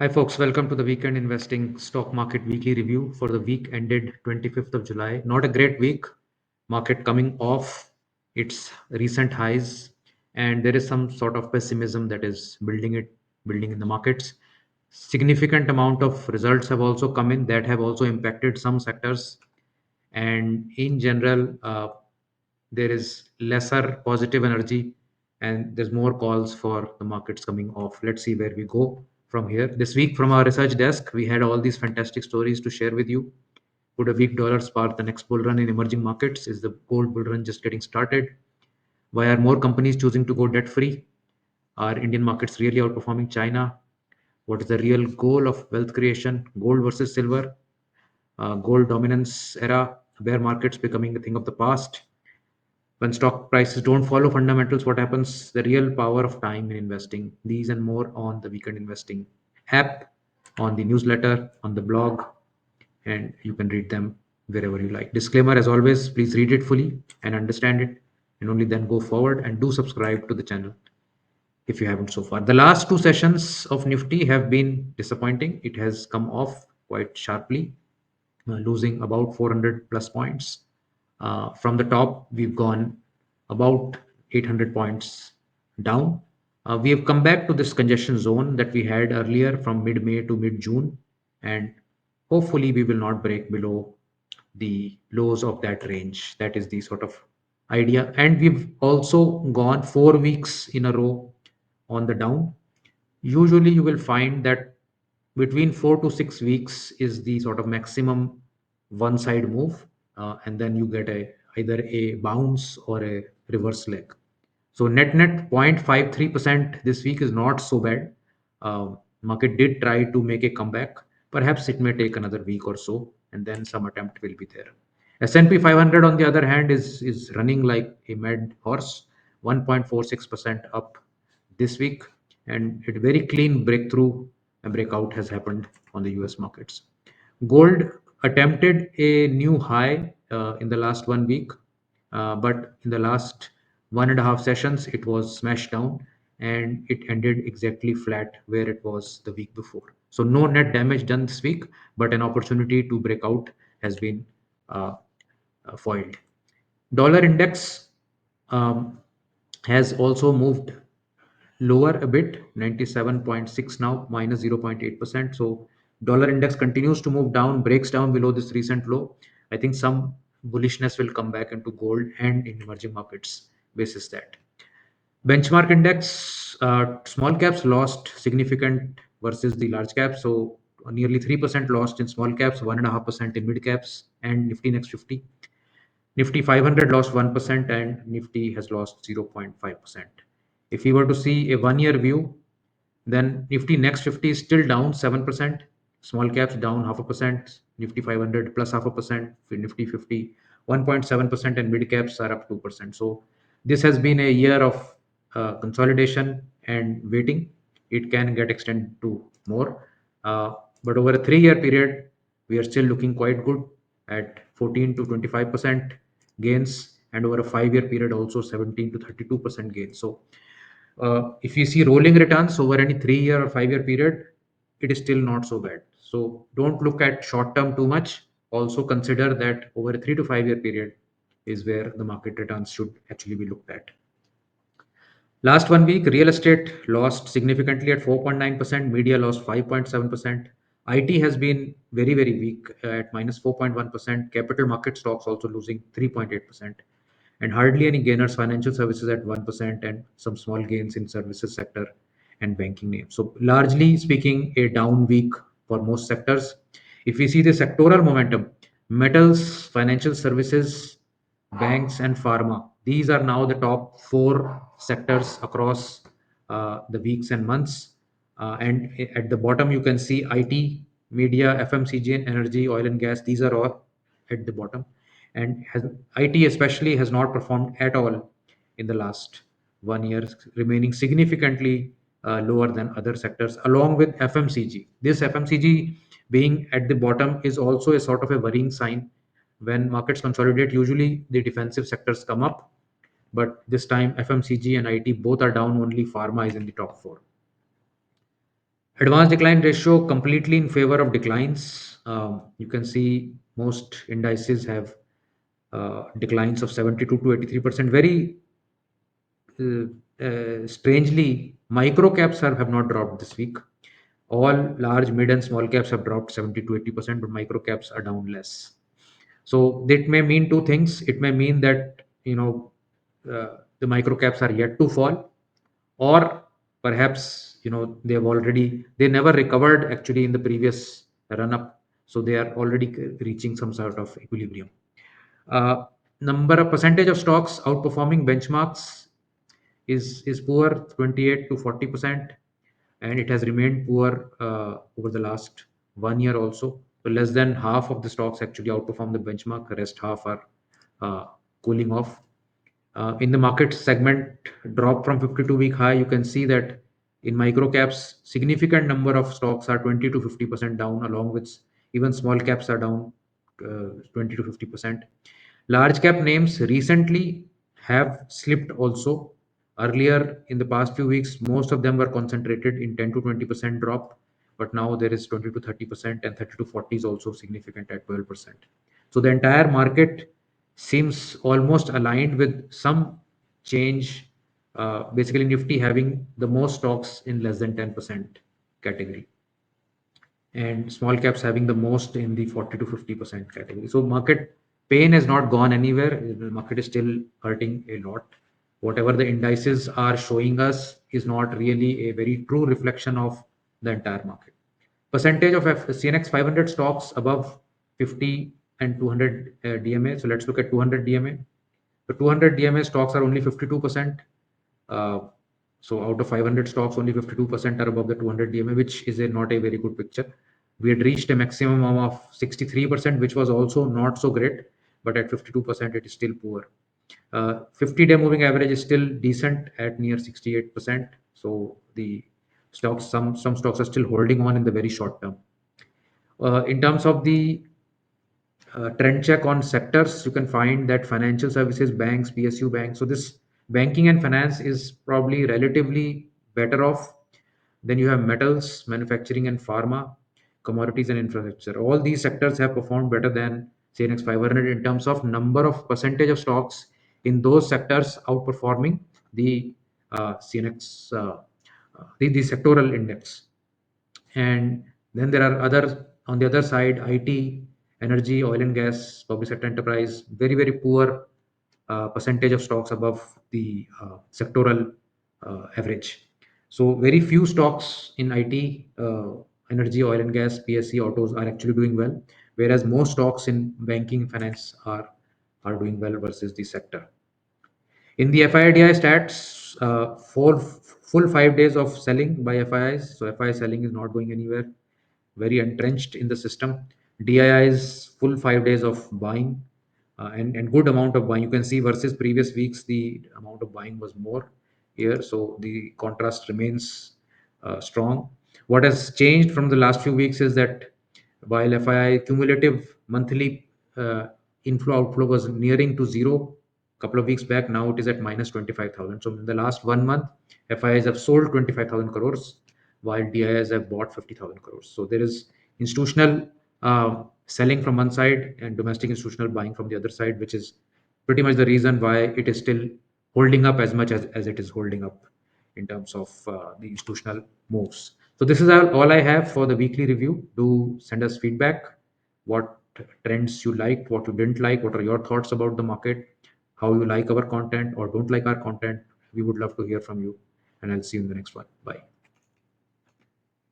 Hi, folks. Welcome to the Weekend Investing Stock Market Weekly Review for the week ended 25th of July. Not a great week. Market coming off its recent highs, and there is some sort of pessimism that is building in the markets. Significant amount of results have also come in that have also impacted some sectors, and in general, there is lesser positive energy and there's more calls for the markets coming off. Let's see where we go from here. This week, from our research desk, we had all these fantastic stories to share with you. Could a weak dollar spark the next bull run in emerging markets? Is the gold bull run just getting started? Why are more companies choosing to go debt free? Are Indian markets really outperforming China? What is the real goal of wealth creation? Gold versus silver? Gold dominance era? Bear markets becoming a thing of the past? When stock prices don't follow fundamentals, what happens? The real power of time in investing. These and more on the Weekend Investing app, on the newsletter, on the blog, and you can read them wherever you like. Disclaimer as always, please read it fully and understand it, and only then go forward. And do subscribe to the channel if you haven't so far. The last two sessions of Nifty have been disappointing. It has come off quite sharply, losing about 400 plus points. From the top, we've gone about 800 points down. We have come back to this congestion zone that we had earlier from mid May to mid June, and hopefully, we will not break below the lows of that range. That is the sort of idea. And we've also gone 4 weeks in a row on the down. Usually, you will find that between 4 to 6 weeks is the sort of maximum one side move, and then you get either a bounce or a reverse leg. So net 0.53% this week is not so bad. Market did try to make a comeback. Perhaps it may take another week or so, and then some attempt will be there. S&P 500 on the other hand is running like a mad horse, 1.46% up this week, and a very clean breakthrough and breakout has happened on the US markets. Gold attempted a new high in the last 1 week, but in the last 1.5 sessions, it was smashed down and it ended exactly flat where it was the week before. So, no net damage done this week, but an opportunity to break out has been uh, foiled. Dollar index um, has also moved lower a bit, 97.6 now, minus 0.8%. So dollar index continues to move down, breaks down below this recent low. I think some bullishness will come back into gold and in emerging markets basis that. Benchmark index, small caps lost significant versus the large caps. So nearly 3% lost in small caps, 1.5% in mid caps, and Nifty Next 50. Nifty 500 lost 1% and Nifty has lost 0.5%. If you were to see a 1 year view, then Nifty Next 50 is still down 7%, small caps down 0.5%, Nifty 500 plus 0.5%, Nifty 50 1.7%, and mid caps are up 2%. So this has been a year of consolidation and waiting. It can get extended to more. But over a 3 year period, we are still looking quite good at 14 to 25% gains, and over a 5 year period, also 17 to 32% gains. So if you see rolling returns over any 3 year or 5 year period, it is still not so bad. So don't look at short term too much. Also consider that over a 3 to 5 year period is where the market returns should actually be looked at. Last 1 week, real estate lost significantly at 4.9%, media lost 5.7%. IT has been very, very weak at minus 4.1%. Capital market stocks also losing 3.8%. And hardly any gainers, financial services at 1%, and some small gains in services sector and banking names. So largely speaking, a down week for most sectors. If we see the sectoral momentum, metals, financial services, banks, and pharma, these are now the top four sectors across the weeks and months. And at the bottom, you can see IT, media, FMCG, and energy, oil and gas. These are all at the bottom. And IT especially has not performed at all in the last 1 year, remaining significantly lower than other sectors, along with FMCG. This FMCG being at the bottom is also a sort of a worrying sign. When markets consolidate, usually the defensive sectors come up, but this time FMCG and IT both are down, only pharma is in the top four. Advanced decline ratio completely in favor of declines. You can see most indices have declines of 72 to 83%. Very strangely, micro caps have not dropped this week. All large, mid, and small caps have dropped 70 to 80%, but micro caps are down less. So that may mean two things. It may mean that the micro caps are yet to fall, or perhaps they never recovered actually in the previous run up, so they are already reaching some sort of equilibrium. uh, Number of percentage of stocks outperforming benchmarks is poor, 28 to 40%, and it has remained poor over the last 1 year also. So less than half of the stocks actually outperform the benchmark, the rest half are uh, cooling off. In the market segment drop from 52-week high, you can see that in micro caps, significant number of stocks are 20 to 50% down, along with even small caps are down 20 to 50%. Large cap names recently have slipped also. Earlier in the past few weeks, most of them were concentrated in 10 to 20% drop, but now there is 20 to 30%, and 30 to 40 is also significant at 12%. So the entire market seems almost aligned with some change. Basically, Nifty having the most stocks in less than 10% category, and small caps having the most in the 40 to 50% category. So market pain has not gone anywhere. The market is still hurting a lot. Whatever the indices are showing us is not really a very true reflection of the entire market. Percentage of CNX 500 stocks above 50 and 200 DMA. So let's look at 200 DMA. The 200 DMA stocks are only 52%. Uh, so out of 500 stocks, only 52% are above the 200 DMA, which is not a very good picture. We had reached a maximum of 63%, which was also not so great, but at 52%, it is still poor. 50-day moving average is still decent at near 68%. So the stocks, some stocks are still holding on in the very short term. In terms of the trend check on sectors, you can find that financial services, banks, PSU banks. So this banking and finance is probably relatively better off. Then you have metals, manufacturing and pharma, commodities and infrastructure. All these sectors have performed better than CNX 500 in terms of number of percentage of stocks in those sectors outperforming the CNX, the sectoral index. And then there are other, on the other side, IT, energy, oil and gas, public sector enterprise, very, very poor percentage of stocks above the sectoral average. So very few stocks in IT, energy, oil and gas, PSC, autos are actually doing well, whereas most stocks in banking, finance are doing well versus the sector. In the FIDI stats, full 5 days of selling by FIIs. So FII selling is not going anywhere, very entrenched in the system. DIIs full 5 days of buying, and good amount of buying. You can see versus previous weeks, the amount of buying was more here. So the contrast remains strong. What has changed from the last few weeks is that while FII cumulative monthly inflow outflow was nearing to zero couple of weeks back, now it is at minus 25,000. So in the last 1 month, FIIs have sold 25,000 crores while DIIs have bought 50,000 crores. So there is institutional selling from one side and domestic institutional buying from the other side, which is pretty much the reason why it is still holding up as much as it is holding up in terms of the institutional moves. So this is all I have for the weekly review. Do send us feedback. What trends you liked, what you didn't like, what are your thoughts about the market, how you like our content or don't like our content. We would love to hear from you, and I'll see you in the next one. Bye.